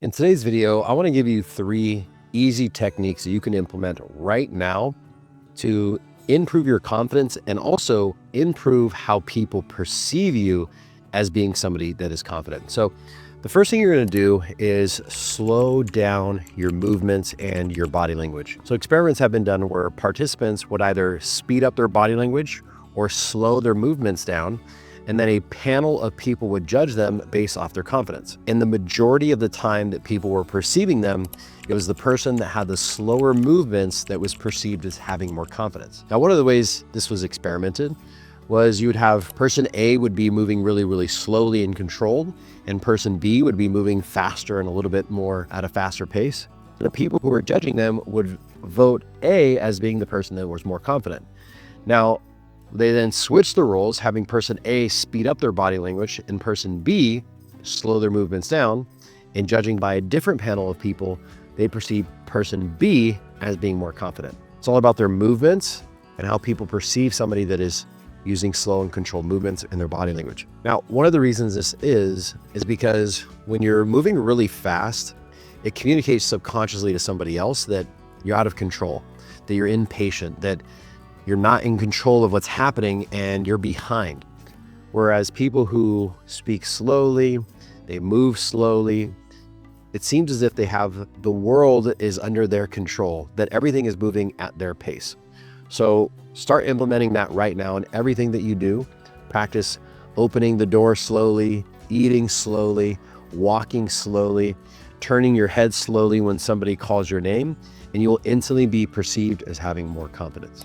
In today's video, I want to give you 3 easy techniques that you can implement right now to improve your confidence and also improve how people perceive you as being somebody that is confident. So the first thing you're going to do is slow down your movements and your body language. So experiments have been done where participants would either speed up their body language or slow their movements down, and then a panel of people would judge them based off their confidence. And the majority of the time that people were perceiving them, it was the person that had the slower movements that was perceived as having more confidence. Now, one of the ways this was experimented was you would have person A would be moving really, really slowly and controlled, and person B would be moving faster and a little bit more at a faster pace. The people who were judging them would vote A as being the person that was more confident. Now, they then switched the roles, having person A speed up their body language and person B slow their movements down. And judging by a different panel of people, they perceive person B as being more confident. It's all about their movements and how people perceive somebody that is using slow and controlled movements in their body language. Now, one of the reasons this is because when you're moving really fast, it communicates subconsciously to somebody else that you're out of control, that you're impatient, that you're not in control of what's happening and you're behind. Whereas people who speak slowly, they move slowly, it seems as if they have the world is under their control, that everything is moving at their pace. So start implementing that right now in everything that you do. Practice opening the door slowly, eating slowly, walking slowly, turning your head slowly when somebody calls your name, and you'll instantly be perceived as having more confidence.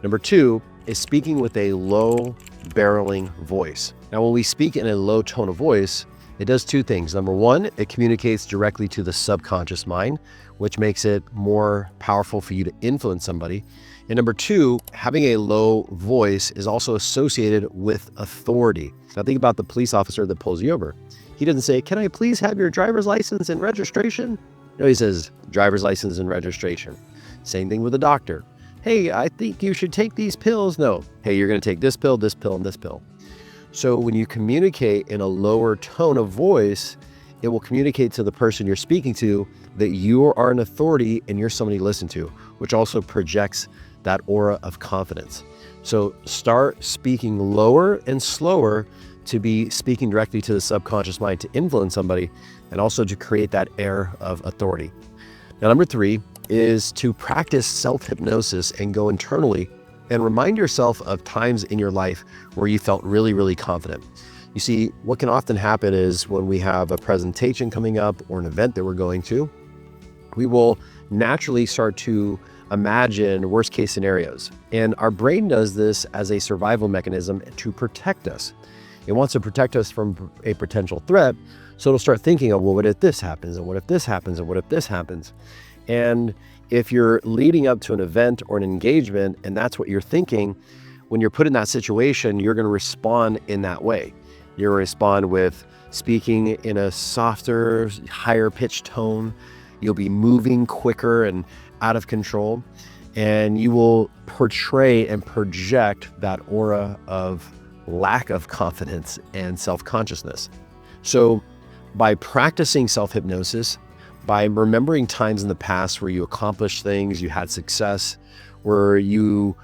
Number 2 is speaking with a low barreling voice. Now, when we speak in a low tone of voice, it does 2 things. Number 1, it communicates directly to the subconscious mind, which makes it more powerful for you to influence somebody. And number 2, having a low voice is also associated with authority. Now think about the police officer that pulls you over. He doesn't say, "Can I please have your driver's license and registration?" No, he says, "Driver's license and registration." Same thing with a doctor. "Hey, I think you should take these pills." No, "Hey, you're going to take this pill, and this pill." So when you communicate in a lower tone of voice, it will communicate to the person you're speaking to that you are an authority and you're somebody to listen to, which also projects that aura of confidence. So start speaking lower and slower to be speaking directly to the subconscious mind to influence somebody and also to create that air of authority. Now, number 3 is to practice self-hypnosis and go internally and remind yourself of times in your life where you felt really, really confident. You see, what can often happen is when we have a presentation coming up or an event that we're going to, we will naturally start to imagine worst case scenarios. And our brain does this as a survival mechanism to protect us. It wants to protect us from a potential threat. So it'll start thinking of, well, what if this happens? And what if this happens? And what if this happens? And if you're leading up to an event or an engagement, and that's what you're thinking, when you're put in that situation, you're going to respond in that way. You're going to respond with speaking in a softer, higher pitched tone. You'll be moving quicker and out of control, and you will portray and project that aura of lack of confidence and self-consciousness. So by practicing self-hypnosis, by remembering times in the past where you accomplished things, you had success, where you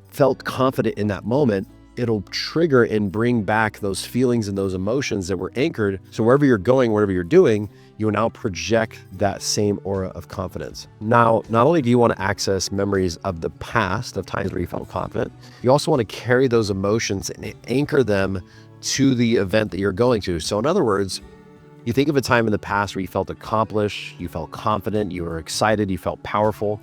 felt confident in that moment, it'll trigger and bring back those feelings and those emotions that were anchored. So wherever you're going, whatever you're doing, you will now project that same aura of confidence. Now, not only do you want to access memories of the past, of times where you felt confident, you also want to carry those emotions and anchor them to the event that you're going to. So in other words, you think of a time in the past where you felt accomplished, you felt confident, you were excited, you felt powerful,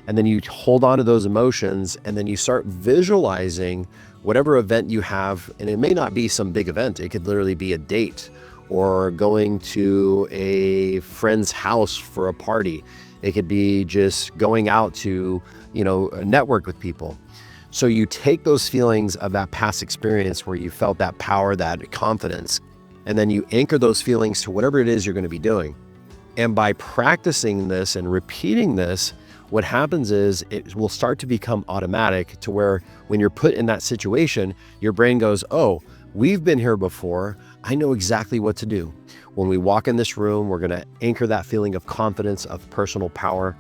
and then you hold on to those emotions and then you start visualizing whatever event you have. And it may not be some big event. It could literally be a date or going to a friend's house for a party. It could be just going out to, network with people. So you take those feelings of that past experience where you felt that power, that confidence, and then you anchor those feelings to whatever it is you're going to be doing. And by practicing this and repeating this, what happens is it will start to become automatic to where when you're put in that situation, your brain goes, "Oh, we've been here before. I know exactly what to do. When we walk in this room, we're going to anchor that feeling of confidence, of personal power.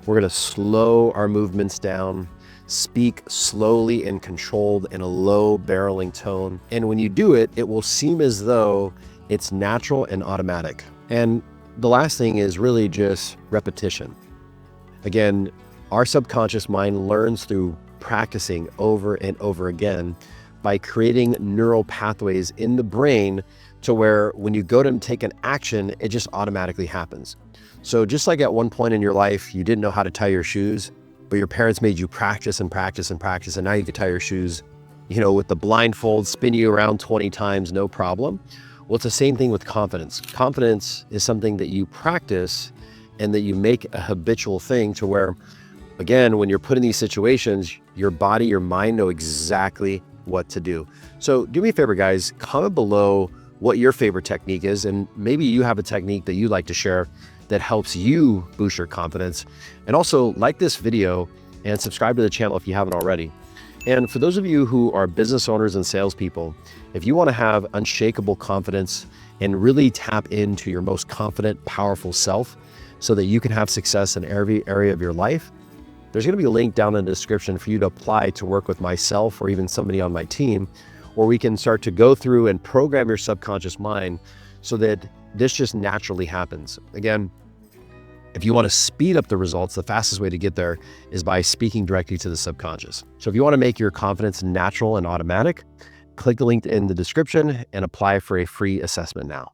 We're going to slow our movements down, speak slowly and controlled in a low barreling tone. And when you do it, it will seem as though it's natural and automatic. And the last thing is really just repetition. Again, our subconscious mind learns through practicing over and over again by creating neural pathways in the brain to where when you go to take an action, it just automatically happens. So just like at one point in your life, you didn't know how to tie your shoes, but your parents made you practice and practice and practice, and now you can tie your shoes, with the blindfold, spin you around 20 times, no problem. Well, it's the same thing with confidence. Confidence is something that you practice and that you make a habitual thing to where, again, when you're put in these situations, your body, your mind know exactly what to do. So do me a favor, guys, comment below what your favorite technique is, and maybe you have a technique that you'd like to share that helps you boost your confidence. And also like this video and subscribe to the channel if you haven't already. And for those of you who are business owners and salespeople, if you want to have unshakable confidence and really tap into your most confident, powerful self so that you can have success in every area of your life, there's going to be a link down in the description for you to apply to work with myself or even somebody on my team, where we can start to go through and program your subconscious mind so that this just naturally happens. Again, if you want to speed up the results, the fastest way to get there is by speaking directly to the subconscious. So if you want to make your confidence natural and automatic, click the link in the description and apply for a free assessment now.